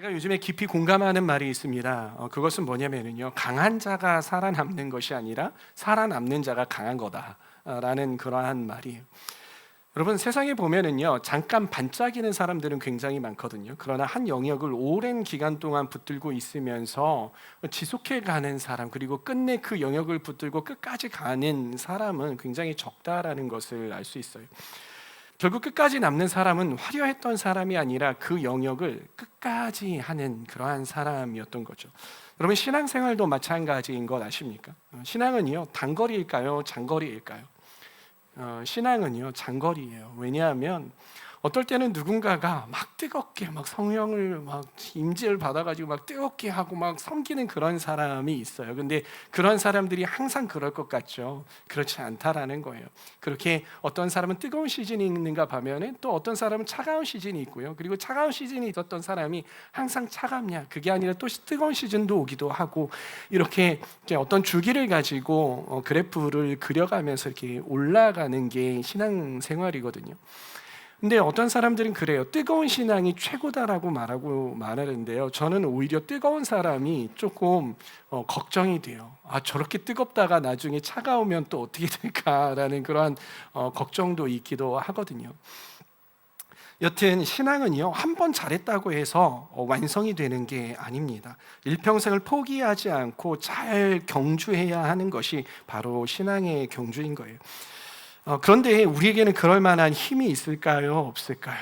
제가 요즘에 깊이 공감하는 말이 있습니다. 그것은 뭐냐면요, 강한 자가 살아남는 것이 아니라 살아남는 자가 강한 거다라는 그러한 말이에요. 여러분, 세상에 보면은요, 잠깐 반짝이는 사람들은 굉장히 많거든요. 그러나 한 영역을 오랜 기간 동안 붙들고 있으면서 지속해 가는 사람, 그리고 끝내 그 영역을 붙들고 끝까지 가는 사람은 굉장히 적다라는 것을 알 수 있어요. 결국 끝까지 남는 사람은 화려했던 사람이 아니라 그 영역을 끝까지 하는 그러한 사람이었던 거죠. 여러분, 신앙생활도 마찬가지인 것 아십니까? 신앙은요, 단거리일까요? 장거리일까요? 신앙은요, 장거리예요. 왜냐하면 어떨 때는 누군가가 막 뜨겁게 막 성령을 막 임재를 받아가지고 막 뜨겁게 하고 막 섬기는 그런 사람이 있어요. 근데 그런 사람들이 항상 그럴 것 같죠. 그렇지 않다라는 거예요. 그렇게 어떤 사람은 뜨거운 시즌이 있는가 보면은 또 어떤 사람은 차가운 시즌이 있고요. 그리고 차가운 시즌이 있었던 사람이 항상 차갑냐? 그게 아니라 또 뜨거운 시즌도 오기도 하고, 이렇게 어떤 주기를 가지고 그래프를 그려가면서 이렇게 올라가는 게 신앙생활이거든요. 근데 어떤 사람들은 그래요. 뜨거운 신앙이 최고다라고 말하는데요. 저는 오히려 뜨거운 사람이 조금 걱정이 돼요. 저렇게 뜨겁다가 나중에 차가우면 또 어떻게 될까라는 그러한 걱정도 있기도 하거든요. 여튼 신앙은요, 한 번 잘했다고 해서 완성이 되는 게 아닙니다. 일평생을 포기하지 않고 잘 경주해야 하는 것이 바로 신앙의 경주인 거예요. 그런데 우리에게는 그럴 만한 힘이 있을까요? 없을까요?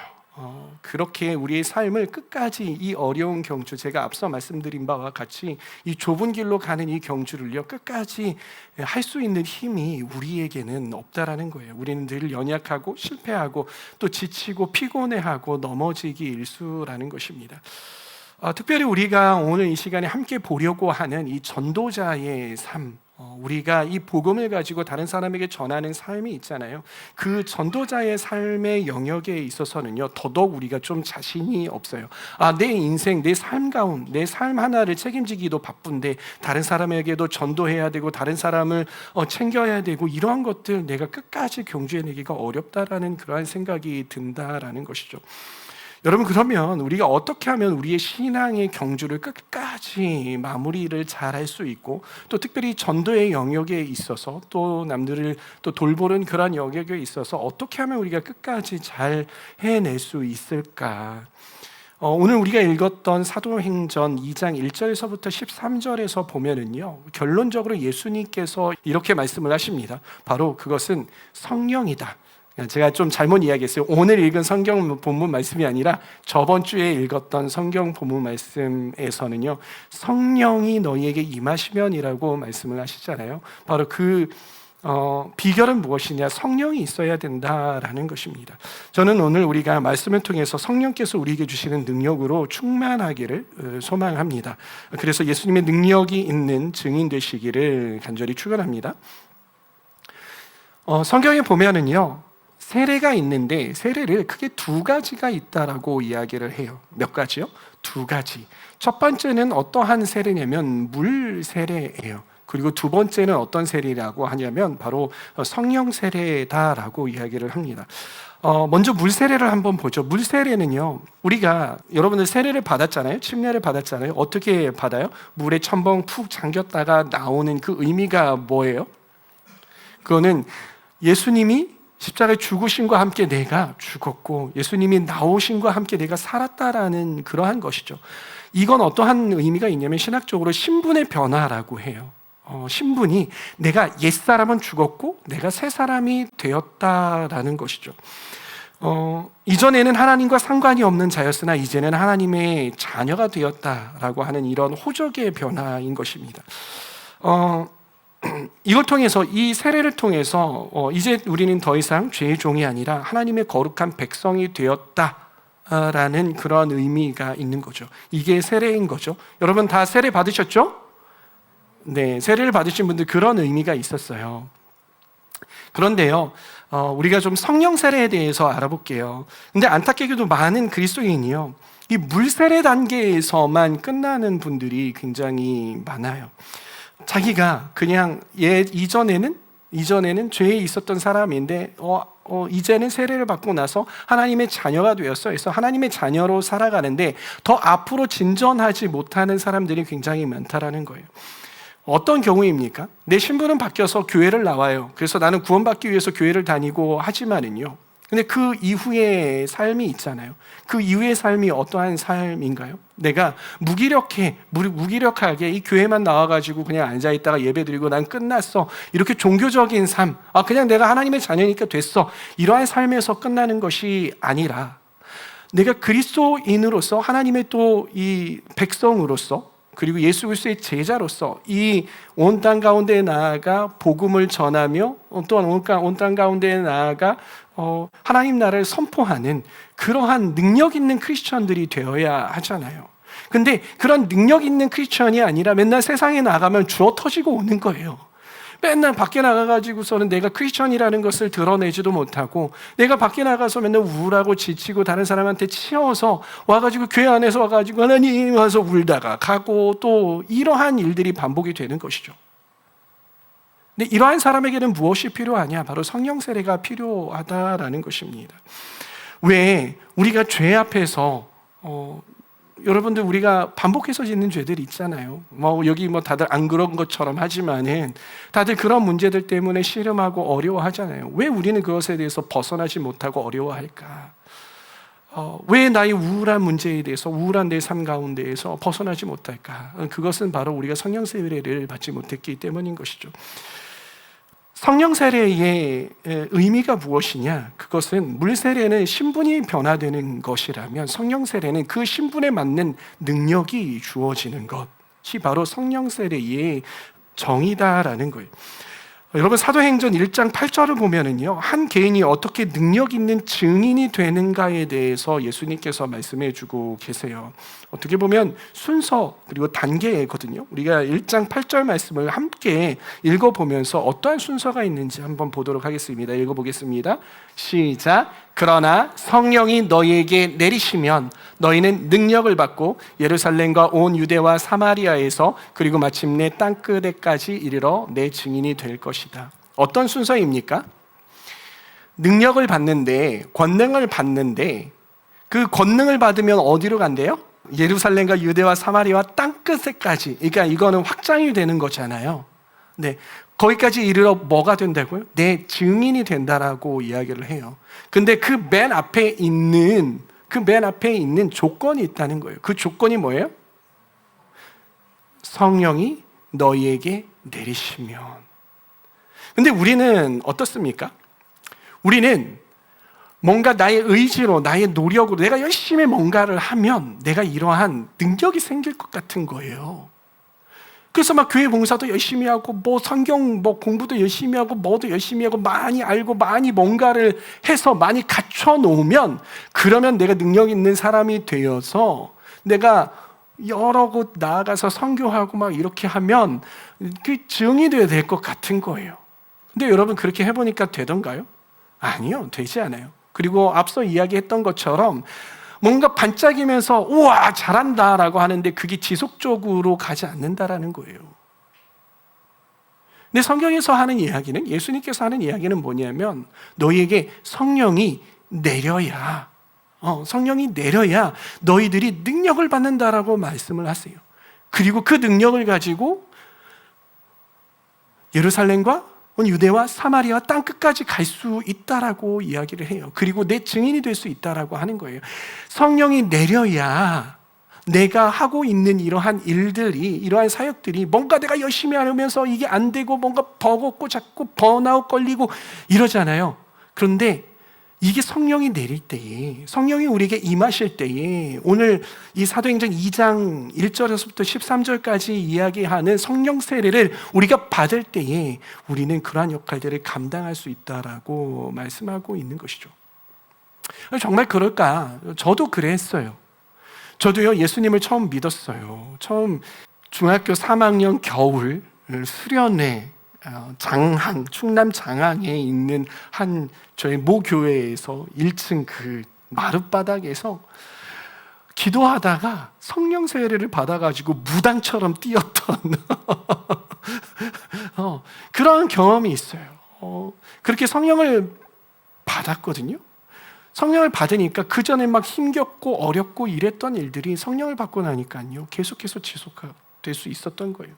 그렇게 우리의 삶을 끝까지 이 어려운 경주, 제가 앞서 말씀드린 바와 같이 이 좁은 길로 가는 이 경주를요, 끝까지 할 수 있는 힘이 우리에게는 없다라는 거예요. 우리는 늘 연약하고 실패하고 또 지치고 피곤해하고 넘어지기 일수라는 것입니다. 특별히 우리가 오늘 이 시간에 함께 보려고 하는 이 전도자의 삶, 우리가 이 복음을 가지고 다른 사람에게 전하는 삶이 있잖아요. 그 전도자의 삶의 영역에 있어서는요, 더더욱 우리가 좀 자신이 없어요. 내 인생, 내 삶 가운데 내 삶 하나를 책임지기도 바쁜데 다른 사람에게도 전도해야 되고 다른 사람을 챙겨야 되고, 이러한 것들 내가 끝까지 경주해내기가 어렵다라는 그러한 생각이 든다라는 것이죠. 여러분, 그러면 우리가 어떻게 하면 우리의 신앙의 경주를 끝까지 마무리를 잘 할 수 있고, 또 특별히 전도의 영역에 있어서 또 남들을 또 돌보는 그런 영역에 있어서 어떻게 하면 우리가 끝까지 잘 해낼 수 있을까? 오늘 우리가 읽었던 사도행전 2장 1절에서부터 13절에서 보면은요, 결론적으로 예수님께서 이렇게 말씀을 하십니다. 바로 그것은 성령이다. 제가 좀 잘못 이야기했어요. 오늘 읽은 성경 본문 말씀이 아니라 저번 주에 읽었던 성경 본문 말씀에서는요, 성령이 너희에게 임하시면이라고 말씀을 하시잖아요. 바로 그 비결은 무엇이냐? 성령이 있어야 된다라는 것입니다. 저는 오늘 우리가 말씀을 통해서 성령께서 우리에게 주시는 능력으로 충만하기를 소망합니다. 그래서 예수님의 능력이 있는 증인 되시기를 간절히 축원합니다. 성경에 보면은요, 세례가 있는데 세례를 크게 두 가지가 있다라고 이야기를 해요. 몇 가지요? 두 가지. 첫 번째는 어떠한 세례냐면 물 세례예요. 그리고 두 번째는 어떤 세례라고 하냐면 바로 성령 세례다라고 이야기를 합니다. 먼저 물 세례를 한번 보죠. 물 세례는요, 우리가 여러분들 세례를 받았잖아요. 침례를 받았잖아요. 어떻게 받아요? 물에 첨벙 푹 잠겼다가 나오는 그 의미가 뭐예요? 그거는 예수님이 십자가에 죽으심과 함께 내가 죽었고 예수님이 나오심과 함께 내가 살았다라는 그러한 것이죠. 이건 어떠한 의미가 있냐면 신학적으로 신분의 변화라고 해요. 신분이 내가 옛사람은 죽었고 내가 새 사람이 되었다라는 것이죠. 이전에는 하나님과 상관이 없는 자였으나 이제는 하나님의 자녀가 되었다라고 하는 이런 호적의 변화인 것입니다. 이걸 통해서, 이 세례를 통해서 이제 우리는 더 이상 죄의 종이 아니라 하나님의 거룩한 백성이 되었다라는 그런 의미가 있는 거죠. 이게 세례인 거죠. 여러분 다 세례 받으셨죠? 네, 세례를 받으신 분들 그런 의미가 있었어요. 그런데요, 우리가 좀 성령 세례에 대해서 알아볼게요. 근데 안타깝게도 많은 그리스도인이요, 이 물 세례 단계에서만 끝나는 분들이 굉장히 많아요. 자기가 그냥 이전에는 이전에는 죄에 있었던 사람인데 이제는 세례를 받고 나서 하나님의 자녀가 되었어. 그래서 하나님의 자녀로 살아가는데 더 앞으로 진전하지 못하는 사람들이 굉장히 많다라는 거예요. 어떤 경우입니까? 내 신분은 바뀌어서 교회를 나와요. 그래서 나는 구원받기 위해서 교회를 다니고 하지만은요. 근데 그 이후의 삶이 있잖아요. 그 이후의 삶이 어떠한 삶인가요? 내가 무기력하게 이 교회만 나와가지고 그냥 앉아있다가 예배드리고 난 끝났어. 이렇게 종교적인 삶, 그냥 내가 하나님의 자녀니까 됐어. 이러한 삶에서 끝나는 것이 아니라 내가 그리스도인으로서 하나님의 또 이 백성으로서 그리고 예수 그리스도의 제자로서 이 온 땅 가운데 나아가 복음을 전하며 또한 온 땅 가운데 나아가 하나님 나라를 선포하는 그러한 능력 있는 크리스천들이 되어야 하잖아요. 근데 그런 능력 있는 크리스천이 아니라 맨날 세상에 나가면 주워 터지고 오는 거예요. 맨날 밖에 나가가지고서는 내가 크리스천이라는 것을 드러내지도 못하고 내가 밖에 나가서 맨날 우울하고 지치고 다른 사람한테 치여서 와가지고 교회 안에서 와가지고 하나님 와서 울다가 가고 또 이러한 일들이 반복이 되는 것이죠. 근데 이러한 사람에게는 무엇이 필요하냐? 바로 성령 세례가 필요하다라는 것입니다. 왜 우리가 죄 앞에서 여러분들 우리가 반복해서 짓는 죄들이 있잖아요. 여기 다들 안 그런 것처럼 하지만은 다들 그런 문제들 때문에 씨름하고 어려워하잖아요. 왜 우리는 그것에 대해서 벗어나지 못하고 어려워할까? 왜 나의 우울한 문제에 대해서 우울한 내 삶 가운데에서 벗어나지 못할까? 그것은 바로 우리가 성령 세례를 받지 못했기 때문인 것이죠. 성령 세례의 의미가 무엇이냐? 그것은 물 세례는 신분이 변화되는 것이라면 성령 세례는 그 신분에 맞는 능력이 주어지는 것이 바로 성령 세례의 정의다라는 거예요. 여러분 사도행전 1장 8절을 보면은요, 한 개인이 어떻게 능력 있는 증인이 되는가에 대해서 예수님께서 말씀해 주고 계세요. 어떻게 보면 순서 그리고 단계거든요. 우리가 1장 8절 말씀을 함께 읽어보면서 어떠한 순서가 있는지 한번 보도록 하겠습니다. 읽어보겠습니다. 시작. 그러나 성령이 너희에게 내리시면 너희는 능력을 받고 예루살렘과 온 유대와 사마리아에서 그리고 마침내 땅끝에까지 이르러 내 증인이 될 것이다. 어떤 순서입니까? 능력을 받는데, 권능을 받는데 그 권능을 받으면 어디로 간대요? 예루살렘과 유대와 사마리아와 땅끝에까지. 그러니까 이거는 확장이 되는 거잖아요. 네, 거기까지 이르러 뭐가 된다고요? 내 증인이 된다라고 이야기를 해요. 근데 그 맨 앞에 있는 조건이 있다는 거예요. 그 조건이 뭐예요? 성령이 너희에게 내리시면. 근데 우리는 어떻습니까? 우리는 뭔가 나의 의지로, 나의 노력으로 내가 열심히 뭔가를 하면 내가 이러한 능력이 생길 것 같은 거예요. 그래서 막 교회 봉사도 열심히 하고 성경 공부도 열심히 하고 뭐도 열심히 하고 많이 알고 많이 뭔가를 해서 많이 갖춰 놓으면 그러면 내가 능력 있는 사람이 되어서 내가 여러 곳 나아가서 선교하고 막 이렇게 하면 그 증이 돼야 될 것 같은 거예요. 근데 여러분 그렇게 해보니까 되던가요? 아니요, 되지 않아요. 그리고 앞서 이야기했던 것처럼 뭔가 반짝이면서 우와 잘한다라고 하는데 그게 지속적으로 가지 않는다라는 거예요. 근데 성경에서 하는 이야기는, 예수님께서 하는 이야기는 뭐냐면 너희에게 성령이 내려야 너희들이 능력을 받는다라고 말씀을 하세요. 그리고 그 능력을 가지고 예루살렘과 유대와 사마리아 땅끝까지 갈 수 있다라고 이야기를 해요. 그리고 내 증인이 될 수 있다라고 하는 거예요. 성령이 내려야 내가 하고 있는 이러한 일들이, 이러한 사역들이 뭔가 내가 열심히 하면서 이게 안 되고 뭔가 버겁고 자꾸 번아웃 걸리고 이러잖아요. 그런데 이게 성령이 내릴 때에, 성령이 우리에게 임하실 때에, 오늘 이 사도행전 2장 1절에서부터 13절까지 이야기하는 성령 세례를 우리가 받을 때에 우리는 그러한 역할들을 감당할 수 있다라고 말씀하고 있는 것이죠. 정말 그럴까? 저도 그랬어요. 저도요, 예수님을 처음 믿었어요. 처음 중학교 3학년 겨울 수련회 충남 장항에 있는 한 저희 모교회에서 1층 그 마룻바닥에서 기도하다가 성령 세례를 받아가지고 무당처럼 뛰었던 그런 경험이 있어요. 그렇게 성령을 받았거든요. 성령을 받으니까 그 전에 막 힘겹고 어렵고 이랬던 일들이 성령을 받고 나니까요 계속해서 지속될 수 있었던 거예요.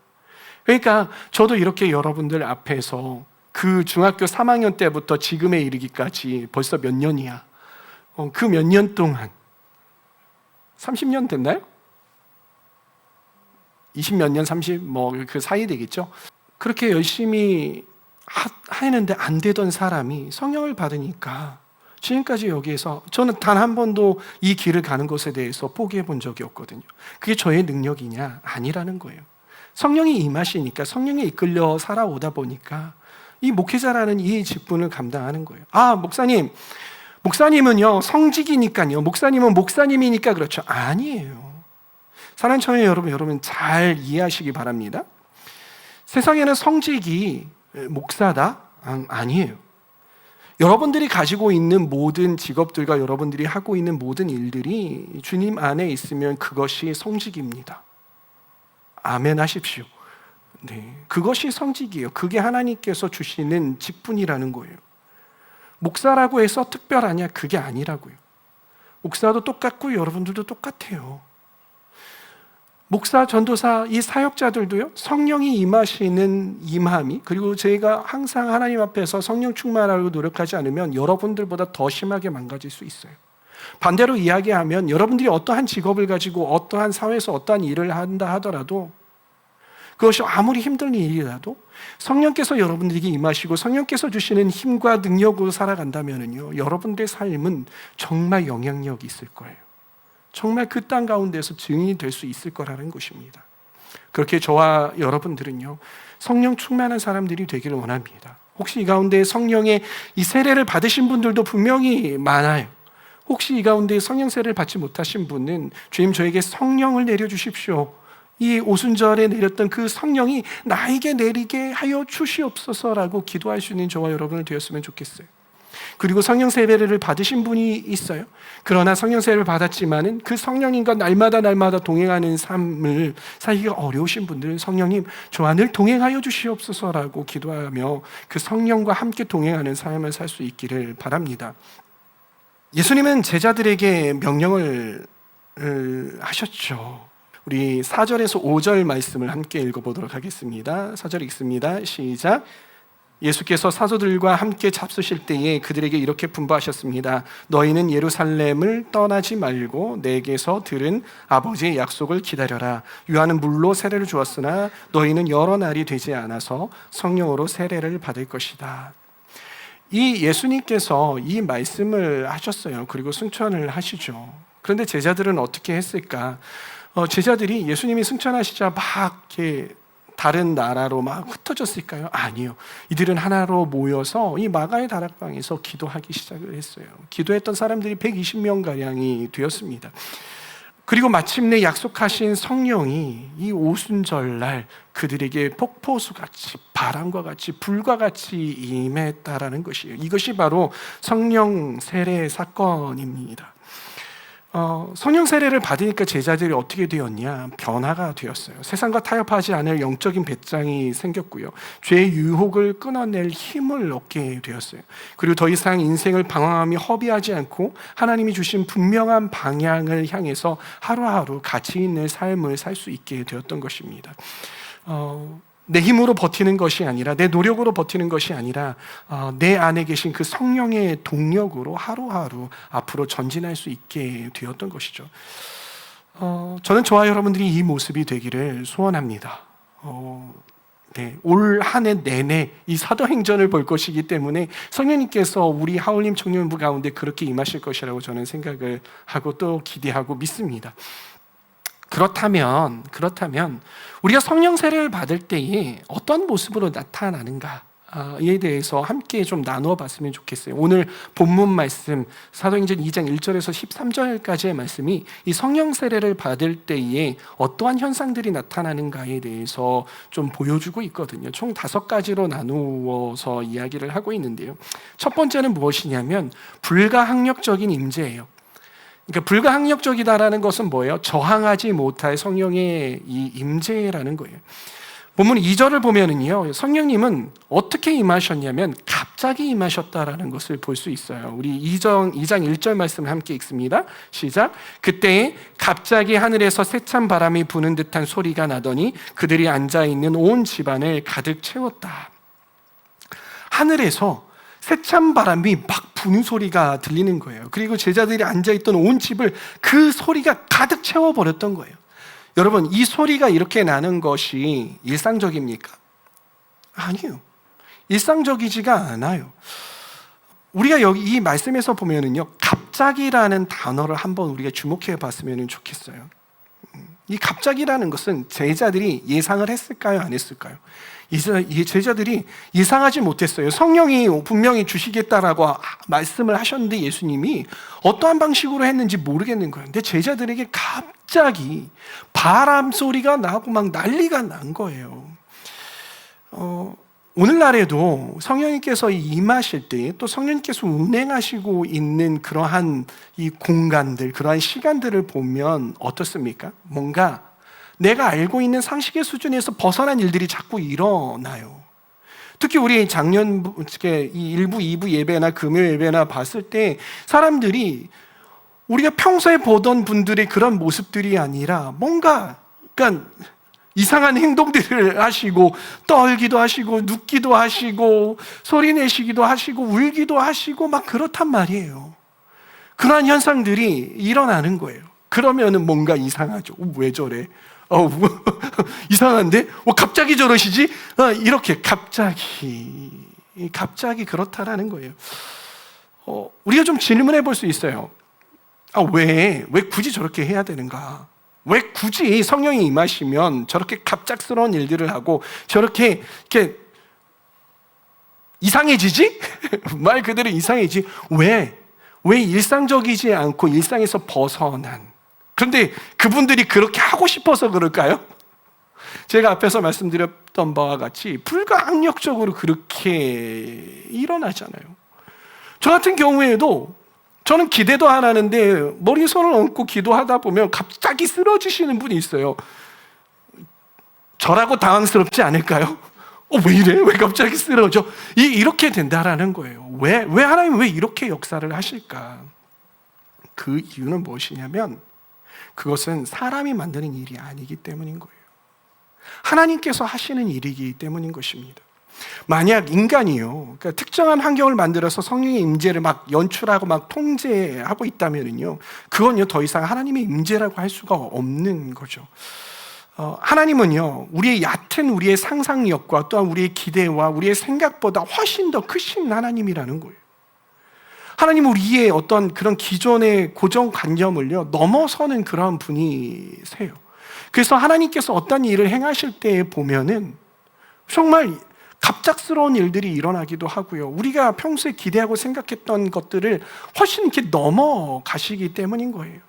그러니까 저도 이렇게 여러분들 앞에서 그 중학교 3학년 때부터 지금에 이르기까지 벌써 몇 년이야. 그 몇 년 동안 30년 됐나요? 20 몇 년, 30 뭐 그 사이 되겠죠. 그렇게 열심히 하는데 안 되던 사람이 성령을 받으니까 지금까지 여기에서 저는 단 한 번도 이 길을 가는 것에 대해서 포기해 본 적이 없거든요. 그게 저의 능력이냐? 아니라는 거예요. 성령이 임하시니까 성령에 이끌려 살아오다 보니까 이 목회자라는 이 직분을 감당하는 거예요. 목사님은요 성직이니까요, 목사님은 목사님이니까 그렇죠. 아니에요. 사랑하는 청년 여러분 잘 이해하시기 바랍니다. 세상에는 성직이 목사다? 아니에요. 여러분들이 가지고 있는 모든 직업들과 여러분들이 하고 있는 모든 일들이 주님 안에 있으면 그것이 성직입니다. 아멘 하십시오. 네, 그것이 성직이에요. 그게 하나님께서 주시는 직분이라는 거예요. 목사라고 해서 특별하냐? 그게 아니라고요. 목사도 똑같고 여러분들도 똑같아요. 목사, 전도사, 이 사역자들도요 성령이 임하시는 임함이, 그리고 저희가 항상 하나님 앞에서 성령 충만하려고 노력하지 않으면 여러분들보다 더 심하게 망가질 수 있어요. 반대로 이야기하면 여러분들이 어떠한 직업을 가지고 어떠한 사회에서 어떠한 일을 한다 하더라도 그것이 아무리 힘든 일이라도 성령께서 여러분들에게 임하시고 성령께서 주시는 힘과 능력으로 살아간다면요 여러분들의 삶은 정말 영향력이 있을 거예요. 정말 그 땅 가운데서 증인이 될 수 있을 거라는 것입니다. 그렇게 저와 여러분들은요 성령 충만한 사람들이 되기를 원합니다. 혹시 이 가운데 성령의 이 세례를 받으신 분들도 분명히 많아요. 혹시 이 가운데 성령 세례를 받지 못하신 분은 주님 저에게 성령을 내려주십시오. 이 오순절에 내렸던 그 성령이 나에게 내리게 하여 주시옵소서라고 기도할 수 있는 저와 여러분을 되었으면 좋겠어요. 그리고 성령 세례를 받으신 분이 있어요. 그러나 성령 세례를 받았지만은 그 성령님과 날마다 동행하는 삶을 살기가 어려우신 분들은 성령님 저와 늘 동행하여 주시옵소서라고 기도하며 그 성령과 함께 동행하는 삶을 살 수 있기를 바랍니다. 예수님은 제자들에게 명령을 하셨죠. 우리 4절에서 5절 말씀을 함께 읽어보도록 하겠습니다. 4절 읽습니다. 시작. 예수께서 사도들과 함께 잡수실 때에 그들에게 이렇게 분부하셨습니다. 너희는 예루살렘을 떠나지 말고 내게서 들은 아버지의 약속을 기다려라. 요한은 물로 세례를 주었으나 너희는 여러 날이 되지 않아서 성령으로 세례를 받을 것이다. 이 예수님께서 이 말씀을 하셨어요. 그리고 승천을 하시죠. 그런데 제자들은 어떻게 했을까? 제자들이 예수님이 승천하시자 막 이렇게 다른 나라로 막 흩어졌을까요? 아니요. 이들은 하나로 모여서 이 마가의 다락방에서 기도하기 시작을 했어요. 기도했던 사람들이 120명가량이 되었습니다. 그리고 마침내 약속하신 성령이 이 오순절날 그들에게 폭포수같이 바람과 같이 불과 같이 임했다라는 것이에요. 이것이 바로 성령 세례 사건입니다. 성령 세례를 받으니까 제자들이 어떻게 되었냐? 변화가 되었어요. 세상과 타협하지 않을 영적인 배짱이 생겼고요. 죄의 유혹을 끊어낼 힘을 얻게 되었어요. 그리고 더 이상 인생을 방황함이 허비하지 않고 하나님이 주신 분명한 방향을 향해서 하루하루 가치 있는 삶을 살 수 있게 되었던 것입니다. 내 힘으로 버티는 것이 아니라 내 노력으로 버티는 것이 아니라 내 안에 계신 그 성령의 동력으로 하루하루 앞으로 전진할 수 있게 되었던 것이죠. 저는 저와 여러분들이 이 모습이 되기를 소원합니다. 네, 올 한 해 내내 이 사도행전을 볼 것이기 때문에 성령님께서 우리 하울림 청년부 가운데 그렇게 임하실 것이라고 저는 생각을 하고 또 기대하고 믿습니다. 그렇다면 우리가 성령 세례를 받을 때에 어떤 모습으로 나타나는가에 대해서 함께 좀 나누어 봤으면 좋겠어요. 오늘 본문 말씀 사도행전 2장 1절에서 13절까지의 말씀이 이 성령 세례를 받을 때에 어떠한 현상들이 나타나는가에 대해서 좀 보여주고 있거든요. 총 5가지로 나누어서 이야기를 하고 있는데요. 첫 번째는 무엇이냐면 불가항력적인 임재예요. 그러니까 불가항력적이다라는 것은 뭐예요? 저항하지 못할 성령의 이 임재라는 거예요. 본문 2절을 보면은요, 성령님은 어떻게 임하셨냐면 갑자기 임하셨다라는 것을 볼 수 있어요. 우리 2장 1절 말씀을 함께 읽습니다. 시작. 그때에 갑자기 하늘에서 세찬 바람이 부는 듯한 소리가 나더니 그들이 앉아있는 온 집안을 가득 채웠다. 하늘에서 세찬 바람이 막 부는 소리가 들리는 거예요. 그리고 제자들이 앉아있던 온 집을 그 소리가 가득 채워버렸던 거예요. 여러분, 이 소리가 이렇게 나는 것이 일상적입니까? 아니요. 일상적이지가 않아요. 우리가 여기 이 말씀에서 보면은요, 갑자기라는 단어를 한번 우리가 주목해 봤으면 좋겠어요. 이 갑자기라는 것은 제자들이 예상을 했을까요? 안 했을까요? 이 제자들이 예상하지 못했어요. 성령이 분명히 주시겠다라고 말씀을 하셨는데 예수님이 어떠한 방식으로 했는지 모르겠는 거예요. 근데 제자들에게 갑자기 바람 소리가 나고 막 난리가 난 거예요. 오늘날에도 성령님께서 임하실 때 또 성령님께서 운행하시고 있는 그러한 이 공간들, 그러한 시간들을 보면 어떻습니까? 뭔가 내가 알고 있는 상식의 수준에서 벗어난 일들이 자꾸 일어나요. 특히 우리 작년 이 1부, 2부 예배나 금요 예배나 봤을 때 사람들이 우리가 평소에 보던 분들의 그런 모습들이 아니라 뭔가 그러니까 이상한 행동들을 하시고 떨기도 하시고 눕기도 하시고 소리 내시기도 하시고 울기도 하시고 막 그렇단 말이에요. 그러한 현상들이 일어나는 거예요. 그러면은 뭔가 이상하죠. 왜 저래? 이상한데? 갑자기 저러시지? 이렇게 갑자기 그렇다라는 거예요. 우리가 좀 질문해 볼 수 있어요. 왜 굳이 저렇게 해야 되는가? 왜 굳이 성령이 임하시면 저렇게 갑작스러운 일들을 하고 저렇게 이렇게 이상해지지? 말 그대로 이상해지지? 왜 일상적이지 않고 일상에서 벗어난, 그런데 그분들이 그렇게 하고 싶어서 그럴까요? 제가 앞에서 말씀드렸던 바와 같이 불가항력적으로 그렇게 일어나잖아요. 저 같은 경우에도 저는 기대도 안 하는데 머리에 손을 얹고 기도하다 보면 갑자기 쓰러지시는 분이 있어요. 저라고 당황스럽지 않을까요? 왜 이래? 왜 갑자기 쓰러져? 이렇게 된다라는 거예요. 왜 하나님 왜 이렇게 역사를 하실까? 그 이유는 무엇이냐면 그것은 사람이 만드는 일이 아니기 때문인 거예요. 하나님께서 하시는 일이기 때문인 것입니다. 만약 인간이요, 그러니까 특정한 환경을 만들어서 성령의 임재를 막 연출하고 막 통제하고 있다면요, 그건요 더 이상 하나님의 임재라고 할 수가 없는 거죠. 하나님은요, 우리의 얕은 우리의 상상력과 또한 우리의 기대와 우리의 생각보다 훨씬 더 크신 하나님이라는 거예요. 하나님은 우리의 어떤 그런 기존의 고정관념을요 넘어서는 그러한 분이세요. 그래서 하나님께서 어떤 일을 행하실 때 보면은 정말 갑작스러운 일들이 일어나기도 하고요, 우리가 평소에 기대하고 생각했던 것들을 훨씬 이렇게 넘어가시기 때문인 거예요.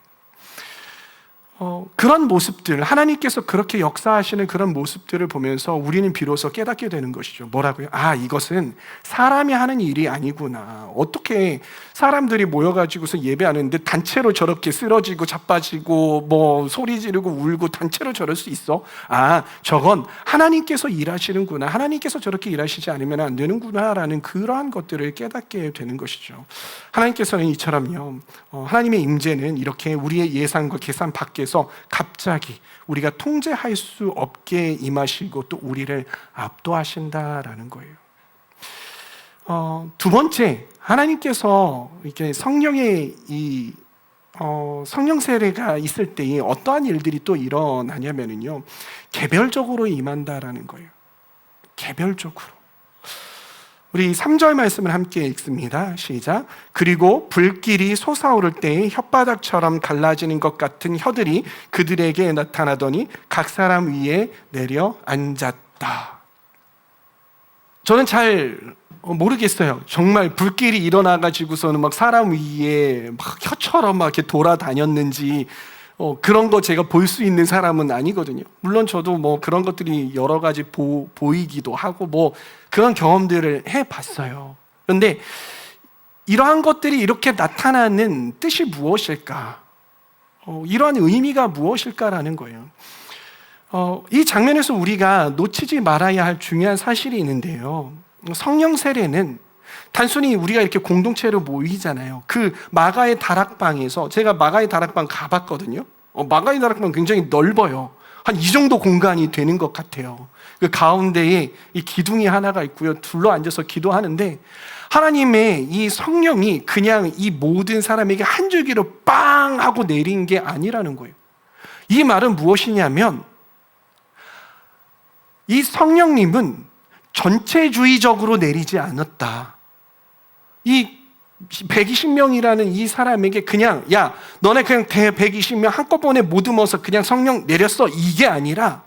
그런 모습들, 하나님께서 그렇게 역사하시는 그런 모습들을 보면서 우리는 비로소 깨닫게 되는 것이죠. 뭐라고요? 이것은 사람이 하는 일이 아니구나. 어떻게 사람들이 모여가지고서 예배하는데 단체로 저렇게 쓰러지고 자빠지고 뭐 소리 지르고 울고 단체로 저럴 수 있어? 저건 하나님께서 일하시는구나. 하나님께서 저렇게 일하시지 않으면 안 되는구나 라는 그러한 것들을 깨닫게 되는 것이죠. 하나님께서는 이처럼요, 하나님의 임재는 이렇게 우리의 예상과 계산 밖에서 갑자기 우리가 통제할 수 없게 임하시고 또 우리를 압도하신다라는 거예요. 두 번째, 하나님께서 이렇게 성령의 성령 세례가 있을 때 어떠한 일들이 또 일어나냐면요, 개별적으로 임한다라는 거예요. 개별적으로. 우리 3절 말씀을 함께 읽습니다. 시작. 그리고 불길이 솟아오를 때에 혓바닥처럼 갈라지는 것 같은 혀들이 그들에게 나타나더니 각 사람 위에 내려 앉았다. 저는 잘 모르겠어요. 정말 불길이 일어나가지고서는 막 사람 위에 막 혀처럼 막 이렇게 돌아다녔는지 그런 거 제가 볼 수 있는 사람은 아니거든요. 물론 저도 뭐 그런 것들이 여러 가지 보이기도 하고 뭐 그런 경험들을 해봤어요. 그런데 이러한 것들이 이렇게 나타나는 뜻이 무엇일까? 이러한 의미가 무엇일까라는 거예요. 이 장면에서 우리가 놓치지 말아야 할 중요한 사실이 있는데요. 성령 세례는 단순히 우리가 이렇게 공동체로 모이잖아요. 그 마가의 다락방에서, 제가 마가의 다락방 가봤거든요. 마가의 다락방 굉장히 넓어요. 한 이 정도 공간이 되는 것 같아요. 그 가운데에 이 기둥이 하나가 있고요. 둘러 앉아서 기도하는데 하나님의 이 성령이 그냥 이 모든 사람에게 한 줄기로 빵 하고 내린 게 아니라는 거예요. 이 말은 무엇이냐면 이 성령님은 전체주의적으로 내리지 않았다. 이 120명이라는 이 사람에게 그냥 야 너네 그냥 120명 한꺼번에 모듬어서 그냥 성령 내렸어, 이게 아니라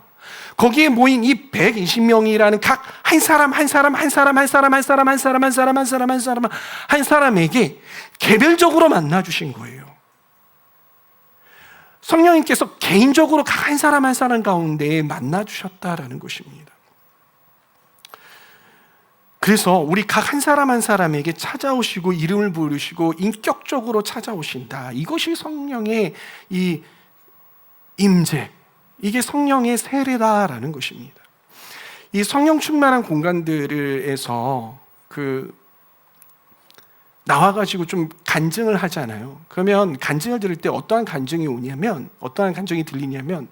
거기에 모인 이 120명이라는 각 한 사람에게 개별적으로 만나 주신 거예요. 성령님께서 개인적으로 각 한 사람 가운데 만나 주셨다라는 것입니다. 그래서 우리 각 한 사람에게 찾아오시고 이름을 부르시고 인격적으로 찾아오신다. 이것이 성령의 이 임재, 이게 성령의 세례다라는 것입니다. 이 성령 충만한 공간들에서 나와가지고 좀 간증을 하잖아요. 그러면 간증을 들을 때 어떠한 간증이 들리냐면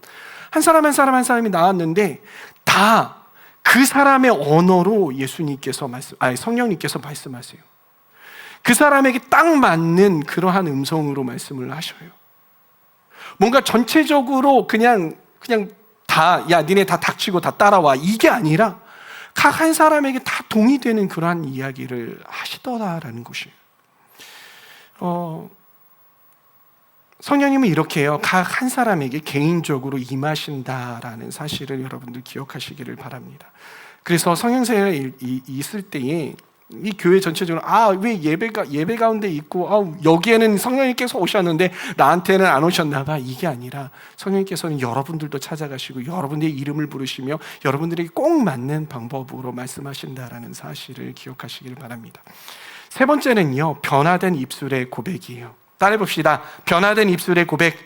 한 사람이 나왔는데 다 그 사람의 언어로 성령님께서 말씀하세요. 그 사람에게 딱 맞는 그러한 음성으로 말씀을 하셔요. 뭔가 전체적으로 그냥 다, 야 니네 다 닥치고 다 따라와, 이게 아니라 각 한 사람에게 다 동의되는 그러한 이야기를 하시더라라는 것이에요. 성령님은 이렇게 해요. 각 한 사람에게 개인적으로 임하신다라는 사실을 여러분들 기억하시기를 바랍니다. 그래서 성령세례가 있을 때에 이 교회 전체적으로 왜 예배 가운데 있고 여기에는 성령님께서 오셨는데 나한테는 안 오셨나 봐, 이게 아니라 성령님께서는 여러분들도 찾아가시고 여러분들의 이름을 부르시며 여러분들에게 꼭 맞는 방법으로 말씀하신다라는 사실을 기억하시기를 바랍니다. 세 번째는요, 변화된 입술의 고백이에요. 따라해 봅시다. 변화된 입술의 고백.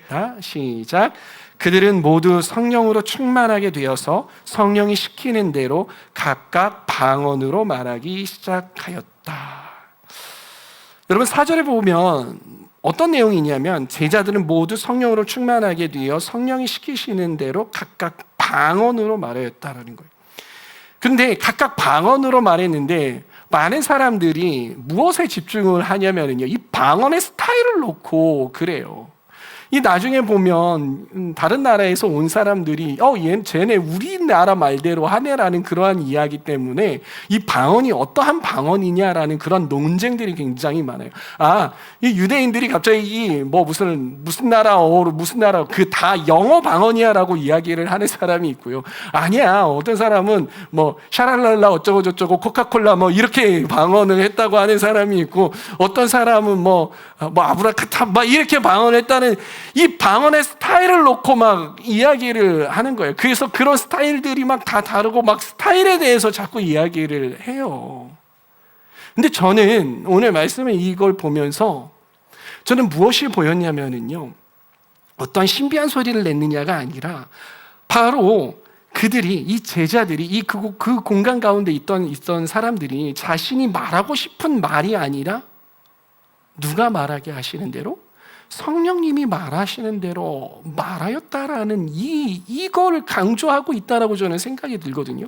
시작. 그들은 모두 성령으로 충만하게 되어서 성령이 시키는 대로 각각 방언으로 말하기 시작하였다. 여러분 4절에 보면 어떤 내용이냐면 제자들은 모두 성령으로 충만하게 되어 성령이 시키시는 대로 각각 방언으로 말하였다라는 거예요. 근데 각각 방언으로 말했는데 많은 사람들이 무엇에 집중을 하냐면요, 이 방언의 스타일을 놓고 그래요. 이 나중에 보면 다른 나라에서 온 사람들이 쟤네 우리나라 말대로 하네라는 그러한 이야기 때문에 이 방언이 어떠한 방언이냐라는 그런 논쟁들이 굉장히 많아요. 이 유대인들이 갑자기 무슨 나라 그 다 영어 방언이야라고 이야기를 하는 사람이 있고요. 아니야, 어떤 사람은 샤랄랄라 어쩌고 저쩌고 코카콜라 이렇게 방언을 했다고 하는 사람이 있고, 어떤 사람은 아브라카타 이렇게 방언을 했다는, 이 방언의 스타일을 놓고 이야기를 하는 거예요. 그래서 그런 스타일들이 다 다르고 스타일에 대해서 자꾸 이야기를 해요. 근데 저는 오늘 말씀에 이걸 보면서 저는 무엇이 보였냐면요, 어떤 신비한 소리를 냈느냐가 아니라 바로 그들이, 이 제자들이, 그 공간 가운데 있던 사람들이 자신이 말하고 싶은 말이 아니라 누가 말하게 하시는 대로, 성령님이 말하시는 대로 말하였다라는 이거를 강조하고 있다라고 저는 생각이 들거든요.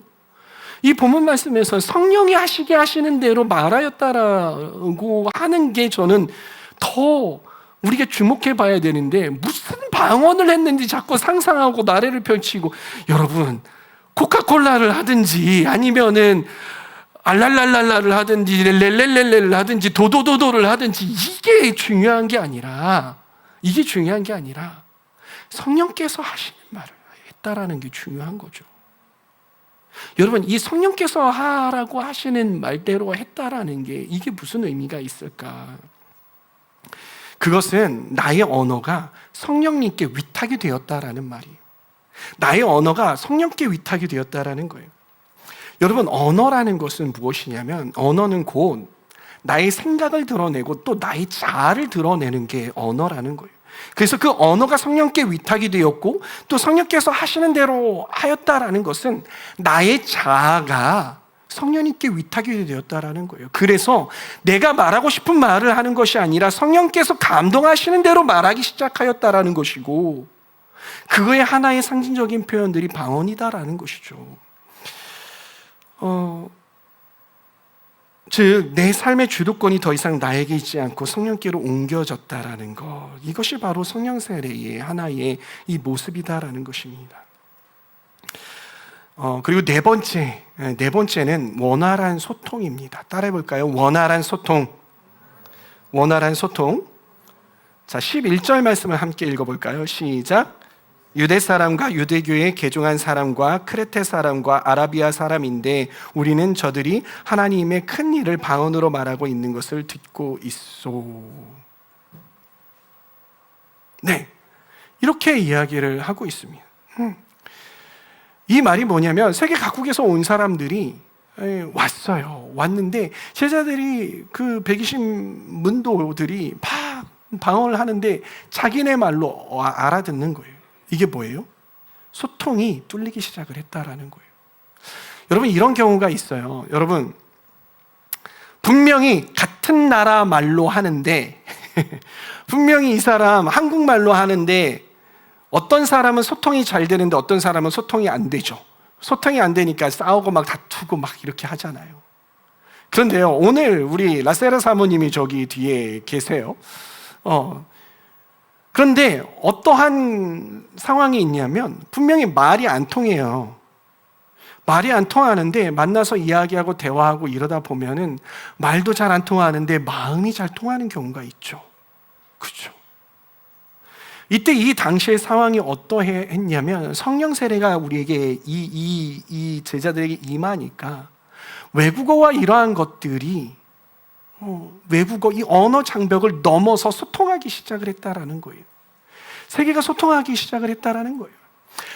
이 본문 말씀에서 성령이 하시게 하시는 대로 말하였다라고 하는 게 저는 더 우리가 주목해 봐야 되는데, 무슨 방언을 했는지 자꾸 상상하고 나래를 펼치고, 여러분 코카콜라를 하든지 아니면은 알랄랄랄라를 하든지 렐렐렐렐레를 하든지 도도도도를 하든지 이게 중요한 게 아니라 성령께서 하시는 말을 했다라는 게 중요한 거죠. 여러분, 이 성령께서 하라고 하시는 말대로 했다라는 게 이게 무슨 의미가 있을까? 그것은 나의 언어가 성령님께 위탁이 되었다라는 말이에요. 나의 언어가 성령께 위탁이 되었다라는 거예요. 여러분, 언어라는 것은 무엇이냐면, 언어는 곧 나의 생각을 드러내고 또 나의 자아를 드러내는 게 언어라는 거예요. 그래서 그 언어가 성령께 위탁이 되었고 또 성령께서 하시는 대로 하였다라는 것은 나의 자아가 성령님께 위탁이 되었다라는 거예요. 그래서 내가 말하고 싶은 말을 하는 것이 아니라 성령께서 감동하시는 대로 말하기 시작하였다라는 것이고, 그거의 하나의 상징적인 표현들이 방언이다라는 것이죠. 즉 내 삶의 주도권이 더 이상 나에게 있지 않고 성령께로 옮겨졌다라는 것, 이것이 바로 성령 세례의 하나의 이 모습이다라는 것입니다. 그리고 네 번째는 원활한 소통입니다. 따라해 볼까요? 원활한 소통. 자, 11절 말씀을 함께 읽어볼까요? 시작. 유대 사람과 유대교에 개종한 사람과 크레테 사람과 아라비아 사람인데 우리는 저들이 하나님의 큰 일을 방언으로 말하고 있는 것을 듣고 있소. 네, 이렇게 이야기를 하고 있습니다. 이 말이 뭐냐면 세계 각국에서 온 사람들이 왔는데 제자들이 그 120문도들이 막 방언을 하는데 자기네 말로 알아듣는 거예요. 이게 뭐예요? 소통이 뚫리기 시작을 했다라는 거예요. 여러분, 이런 경우가 있어요. 여러분, 분명히 같은 나라 말로 하는데 분명히 이 사람 한국말로 하는데 어떤 사람은 소통이 잘 되는데 어떤 사람은 소통이 안 되죠. 소통이 안 되니까 싸우고 막 다투고 막 이렇게 하잖아요. 그런데요, 오늘 우리 라세라 사모님이 저기 뒤에 계세요. 그런데 어떠한 상황이 있냐면 분명히 말이 안 통해요. 말이 안 통하는데 만나서 이야기하고 대화하고 이러다 보면은 말도 잘 안 통하는데 마음이 잘 통하는 경우가 있죠. 그렇죠? 이때 이 당시의 상황이 어떠했냐면 성령 세례가 우리에게 이 제자들에게 임하니까 외국어와 이러한 것들이 외국어, 이 언어 장벽을 넘어서 소통하기 시작을 했다라는 거예요. 세계가 소통하기 시작을 했다라는 거예요.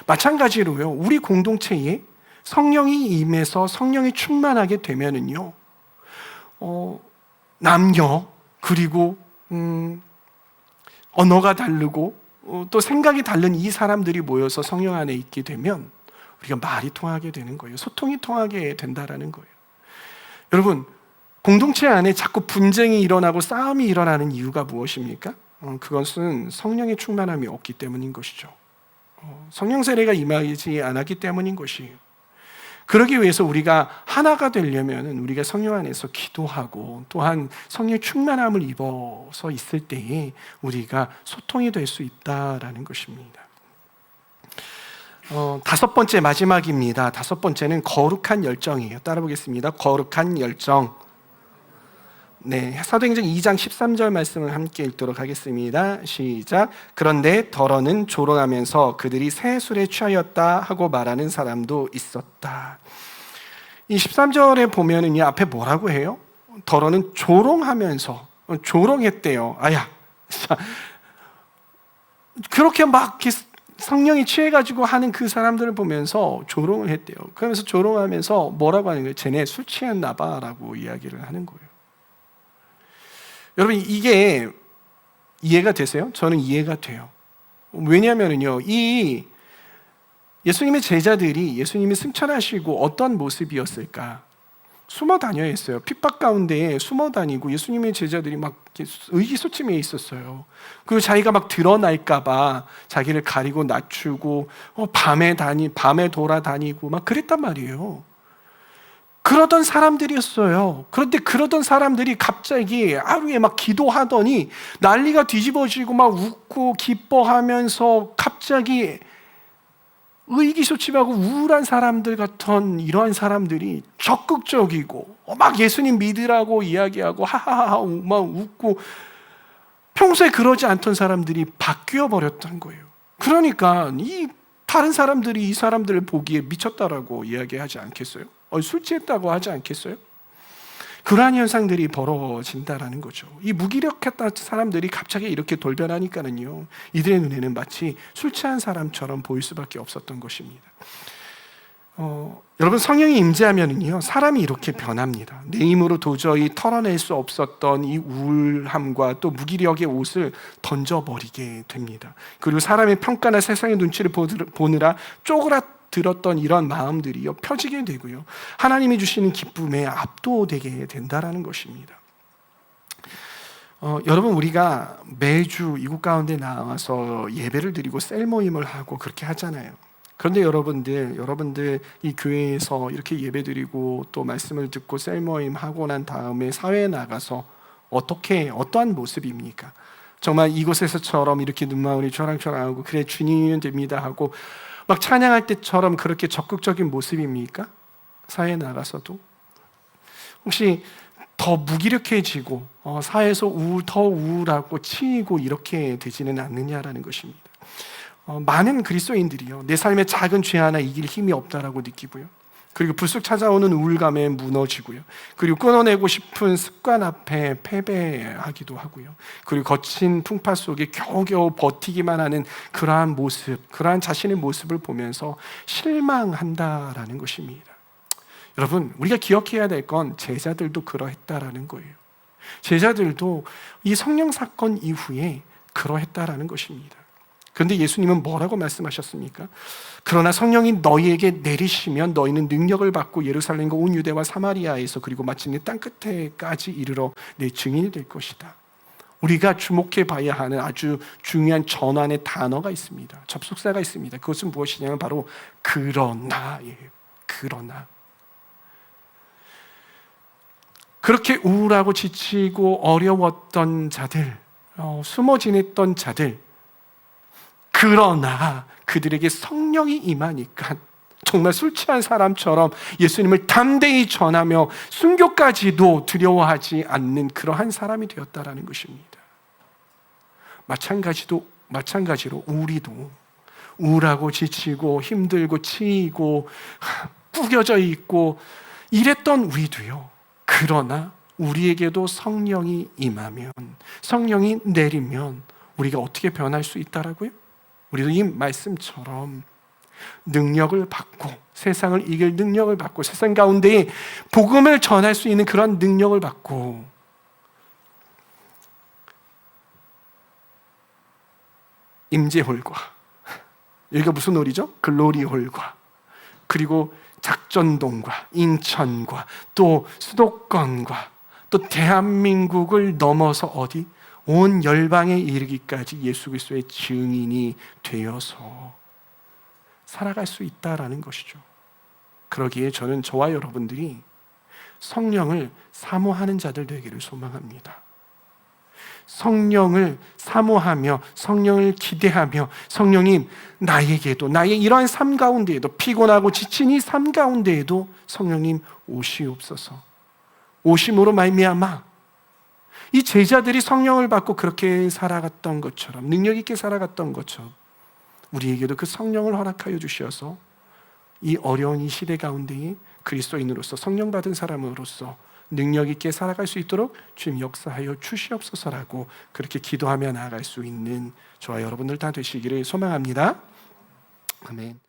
마찬가지로요, 우리 공동체에 성령이 임해서 성령이 충만하게 되면은요, 남녀 그리고 언어가 다르고 또 생각이 다른 이 사람들이 모여서 성령 안에 있게 되면 우리가 말이 통하게 되는 거예요. 소통이 통하게 된다라는 거예요. 여러분, 공동체 안에 자꾸 분쟁이 일어나고 싸움이 일어나는 이유가 무엇입니까? 그것은 성령의 충만함이 없기 때문인 것이죠. 성령 세례가 임하지 않았기 때문인 것이에요. 그러기 위해서 우리가 하나가 되려면 우리가 성령 안에서 기도하고 또한 성령의 충만함을 입어서 있을 때에 우리가 소통이 될 수 있다라는 것입니다. 다섯 번째, 마지막입니다. 다섯 번째는 거룩한 열정이에요. 따라 보겠습니다. 거룩한 열정. 네, 사도행전 2장 13절 말씀을 함께 읽도록 하겠습니다. 시작. 그런데 더러는 조롱하면서 그들이 새 술에 취하였다 하고 말하는 사람도 있었다. 이 13절에 보면은 이 앞에 뭐라고 해요? 더러는 조롱하면서 조롱했대요. 아야, 그렇게 막 성령이 취해가지고 하는 그 사람들을 보면서 조롱을 했대요. 그러면서 조롱하면서 뭐라고 하는 거예요? 쟤네 술 취했나 봐라고 이야기를 하는 거예요. 여러분, 이게 이해가 되세요? 저는 이해가 돼요. 왜냐하면요, 이 예수님의 제자들이 예수님이 승천하시고 어떤 모습이었을까? 숨어 다녀야 했어요. 핍박 가운데에 숨어 다니고 예수님의 제자들이 막 의기소침해 있었어요. 그리고 자기가 막 드러날까봐 자기를 가리고 낮추고 밤에 돌아다니고 막 그랬단 말이에요. 그러던 사람들이었어요. 그런데 그러던 사람들이 갑자기 하루에 막 기도하더니 난리가 뒤집어지고 막 웃고 기뻐하면서 갑자기 의기소침하고 우울한 사람들 같은 이러한 사람들이 적극적이고 막 예수님 믿으라고 이야기하고 하하하 막 웃고 평소에 그러지 않던 사람들이 바뀌어 버렸던 거예요. 그러니까 이 다른 사람들이 이 사람들을 보기에 미쳤다라고 이야기하지 않겠어요? 술 취했다고 하지 않겠어요? 그러한 현상들이 벌어진다라는 거죠. 이 무기력했던 사람들이 갑자기 이렇게 돌변하니까는요, 이들의 눈에는 마치 술 취한 사람처럼 보일 수밖에 없었던 것입니다. 여러분, 성령이 임재하면은요, 사람이 이렇게 변합니다. 내 힘으로 도저히 털어낼 수 없었던 이 우울함과 또 무기력의 옷을 던져버리게 됩니다. 그리고 사람의 평가나 세상의 눈치를 보느라 쪼그라들었던 이런 마음들이요, 펴지게 되고요, 하나님이 주시는 기쁨에 압도되게 된다라는 것입니다. 여러분, 우리가 매주 이곳 가운데 나와서 예배를 드리고 셀 모임을 하고 그렇게 하잖아요. 그런데 여러분들 이 교회에서 이렇게 예배드리고 또 말씀을 듣고 셀 모임 하고 난 다음에 사회에 나가서 어떠한 모습입니까? 정말 이곳에서처럼 이렇게 눈망울이 초랑초랑하고 그래 주님이면 됩니다 하고 막 찬양할 때처럼 그렇게 적극적인 모습입니까? 사회에 나가서도 혹시 더 무기력해지고 사회에서 더 우울하고 치이고 이렇게 되지는 않느냐라는 것입니다. 많은 그리스도인들이요, 내 삶에 작은 죄 하나 이길 힘이 없다라고 느끼고요, 그리고 불쑥 찾아오는 우울감에 무너지고요, 그리고 끊어내고 싶은 습관 앞에 패배하기도 하고요, 그리고 거친 풍파 속에 겨우겨우 버티기만 하는 그러한 모습, 그러한 자신의 모습을 보면서 실망한다라는 것입니다. 여러분, 우리가 기억해야 될 건 제자들도 그러했다라는 거예요. 제자들도 이 성령 사건 이후에 그러했다라는 것입니다. 그런데 예수님은 뭐라고 말씀하셨습니까? 그러나 성령이 너희에게 내리시면 너희는 능력을 받고 예루살렘과 온 유대와 사마리아에서 그리고 마침내 땅끝에까지 이르러 내 증인이 될 것이다. 우리가 주목해 봐야 하는 아주 중요한 전환의 단어가 있습니다. 접속사가 있습니다. 그것은 무엇이냐면 바로 그러나예요. 그러나. 그렇게 우울하고 지치고 어려웠던 자들, 숨어 지냈던 자들, 그러나 그들에게 성령이 임하니까 정말 술 취한 사람처럼 예수님을 담대히 전하며 순교까지도 두려워하지 않는 그러한 사람이 되었다라는 것입니다. 마찬가지로 우리도 우울하고 지치고 힘들고 치이고 구겨져 있고 이랬던 우리도요, 그러나 우리에게도 성령이 임하면, 성령이 내리면 우리가 어떻게 변할 수 있다라고요? 우리도 이 말씀처럼 능력을 받고, 세상을 이길 능력을 받고, 세상 가운데에 복음을 전할 수 있는 그런 능력을 받고, 임재홀과, 여기가 무슨 홀이죠? 글로리홀과, 그리고 작전동과 인천과 또 수도권과 또 대한민국을 넘어서 어디? 온 열방에 이르기까지 예수 그리스도의 증인이 되어서 살아갈 수 있다라는 것이죠. 그러기에 저는 저와 여러분들이 성령을 사모하는 자들 되기를 소망합니다. 성령을 사모하며 성령을 기대하며, 성령님 나에게도, 나의 이러한 삶 가운데에도, 피곤하고 지친 이 삶 가운데에도 성령님 오시옵소서. 오심으로 말미암아 이 제자들이 성령을 받고 그렇게 살아갔던 것처럼, 능력 있게 살아갔던 것처럼 우리에게도 그 성령을 허락하여 주셔서 이 어려운 이 시대 가운데에 그리스도인으로서, 성령 받은 사람으로서 능력 있게 살아갈 수 있도록 주님 역사하여 주시옵소서라고 그렇게 기도하며 나아갈 수 있는 저와 여러분들 다 되시기를 소망합니다. 아멘.